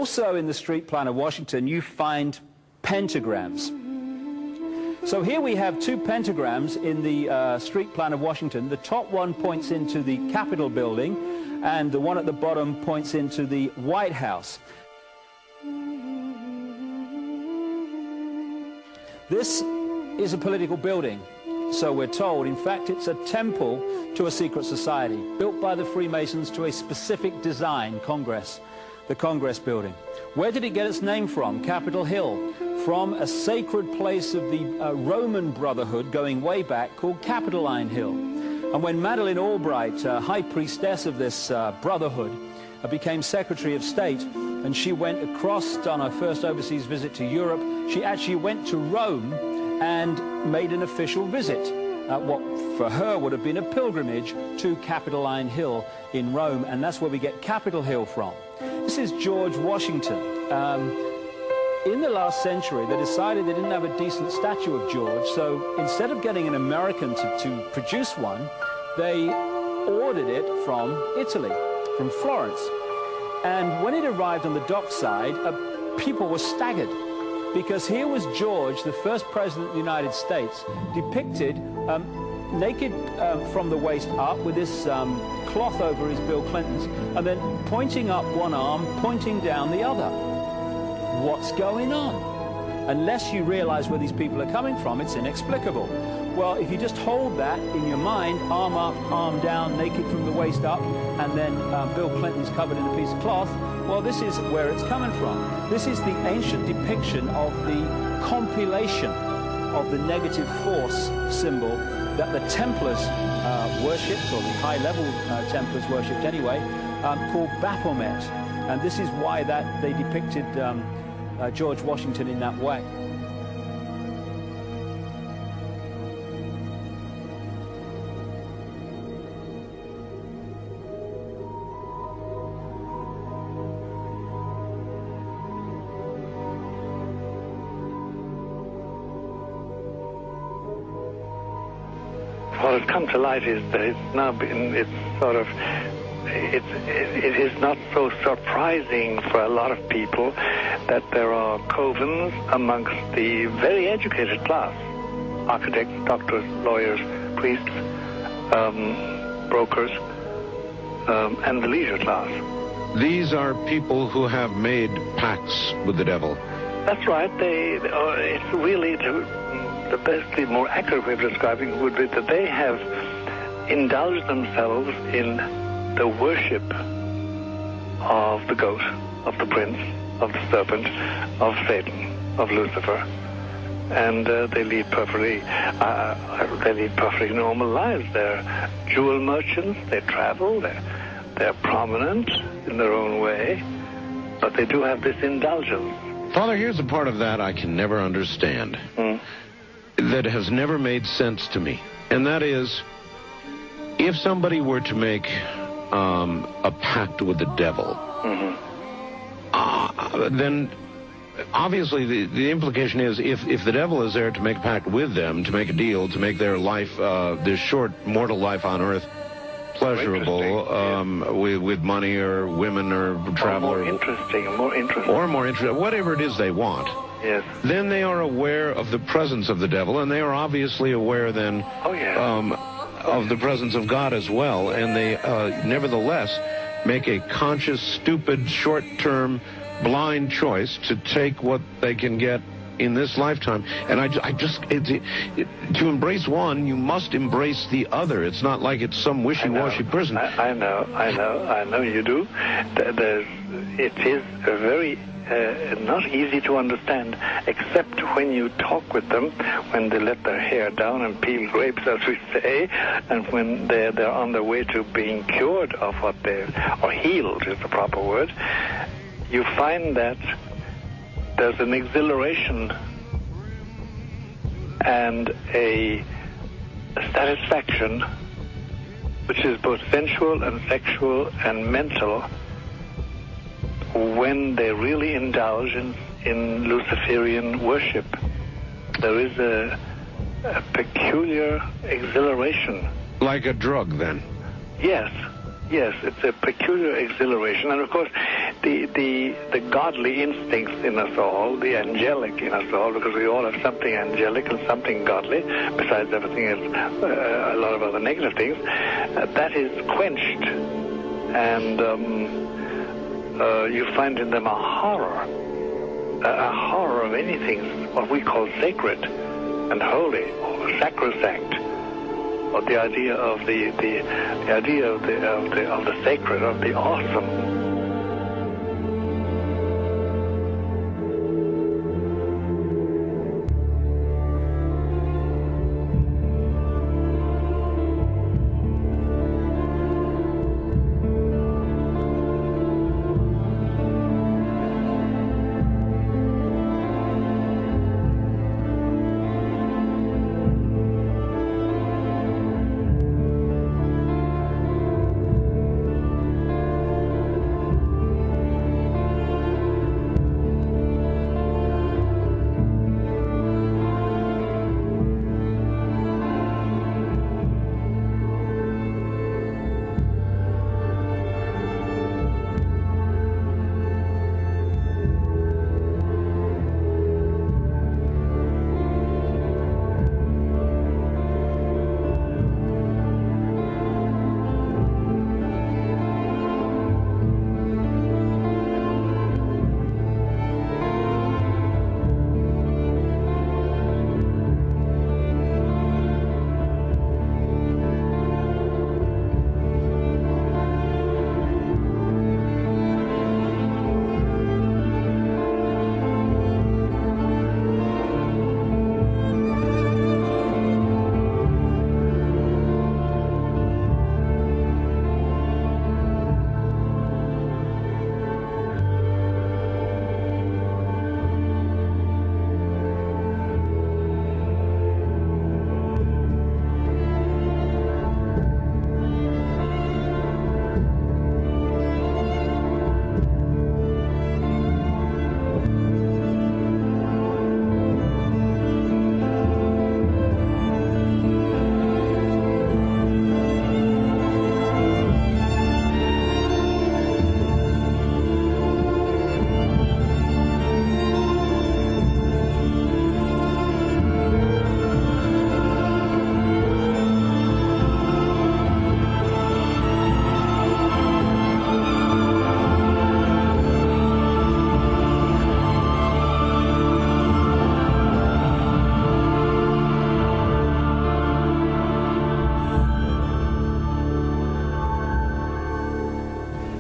Also in the street plan of Washington, you find pentagrams. So here we have two pentagrams in the street plan of Washington. The top one points into the Capitol building, and the one at the bottom points into the White House. This is a political building, so we're told. In fact, it's a temple to a secret society, built by the Freemasons to a specific design, Congress, the Congress building. Where did it get its name from? Capitol Hill, from a sacred place of the Roman Brotherhood going way back called Capitoline Hill. And when Madeleine Albright, high priestess of this brotherhood, became Secretary of State, and she went across on her first overseas visit to Europe, she actually went to Rome and made an official visit, what for her would have been a pilgrimage to Capitoline Hill in Rome, and that's where we get Capitol Hill from. This is George Washington. In the last century, they decided they didn't have a decent statue of George, so instead of getting an American to produce one, they ordered it from Italy, from Florence. And when it arrived on the dockside, people were staggered, because here was George, the first president of the United States, depicted naked from the waist up with this cloth over his Bill Clinton's, and then pointing up one arm, pointing down the other. What's going on? Unless you realize where these people are coming from, it's inexplicable. Well, if you just hold that in your mind, arm up, arm down, naked from the waist up, and then Bill Clinton's covered in a piece of cloth, well, this is where it's coming from. This is the ancient depiction of the compilation of the negative force symbol that the Templars worshipped, or the high-level Templars worshipped anyway, called Baphomet. And this is why that they depicted George Washington in that way. What has come to light is that it's now been, it is not so surprising for a lot of people that there are covens amongst the very educated class, architects, doctors, lawyers, priests, brokers, and the leisure class. These are people who have made pacts with the devil. That's right. It's really the best, the more accurate way of describing would be that they have indulged themselves in the worship of the goat, of the prince, of the serpent, of Satan, of Lucifer, and they lead perfectly normal lives. They're jewel merchants. They travel. They're prominent in their own way, but they do have this indulgence. Father, here's a part of that I can never understand. That has never made sense to me, and that is, if somebody were to make a pact with the devil, then obviously the implication is if the devil is there to make a pact with them, to make a deal, to make their life, their short mortal life on earth, pleasurable, with money or women or travel, or more interesting, whatever it is they want. Yes. Then they are aware of the presence of the devil, and they are obviously aware then of the presence of God as well, and they nevertheless make a conscious, stupid, short-term, blind choice to take what they can get in this lifetime. And to embrace one, you must embrace the other. It's not like it's some wishy-washy person. I know you do. It is a very not easy to understand, except when you talk with them, when they let their hair down and peel grapes, as we say, and when they're on their way to being cured of what or healed is the proper word. You find that there's an exhilaration and a satisfaction which is both sensual and sexual and mental when they really indulge in Luciferian worship. There is a peculiar exhilaration. Like a drug, then? Yes, it's a peculiar exhilaration. And of course, the godly instincts in us all, the angelic in us all, because we all have something angelic and something godly, besides everything else, a lot of other negative things, that is quenched. And you find in them a horror of anything, what we call sacred and holy, or sacrosanct, or the idea of the idea of the sacred, of the awesome.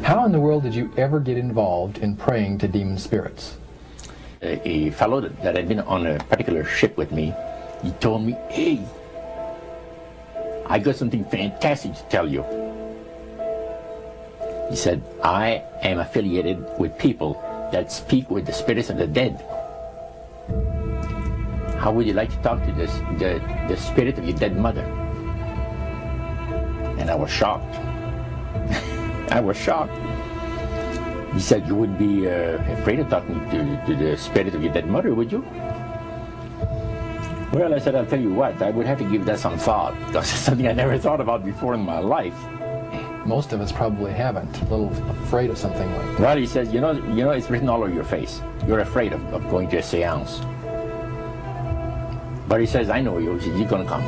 How in the world did you ever get involved in praying to demon spirits? A fellow that had been on a particular ship with me, he told me, "Hey, I got something fantastic to tell you." He said, "I am affiliated with people that speak with the spirits of the dead. How would you like to talk to the spirit of your dead mother?" And I was shocked. I was shocked. He said, "You wouldn't be afraid of talking to the spirit of your dead mother, would you?" Well, I said, "I'll tell you what, I would have to give that some thought, because it's something I never thought about before in my life." Most of us probably haven't. A little afraid of something like that. Well, he says, you know, it's written all over your face. You're afraid of going to a seance. But he says, "I know you. He says, you're going to come."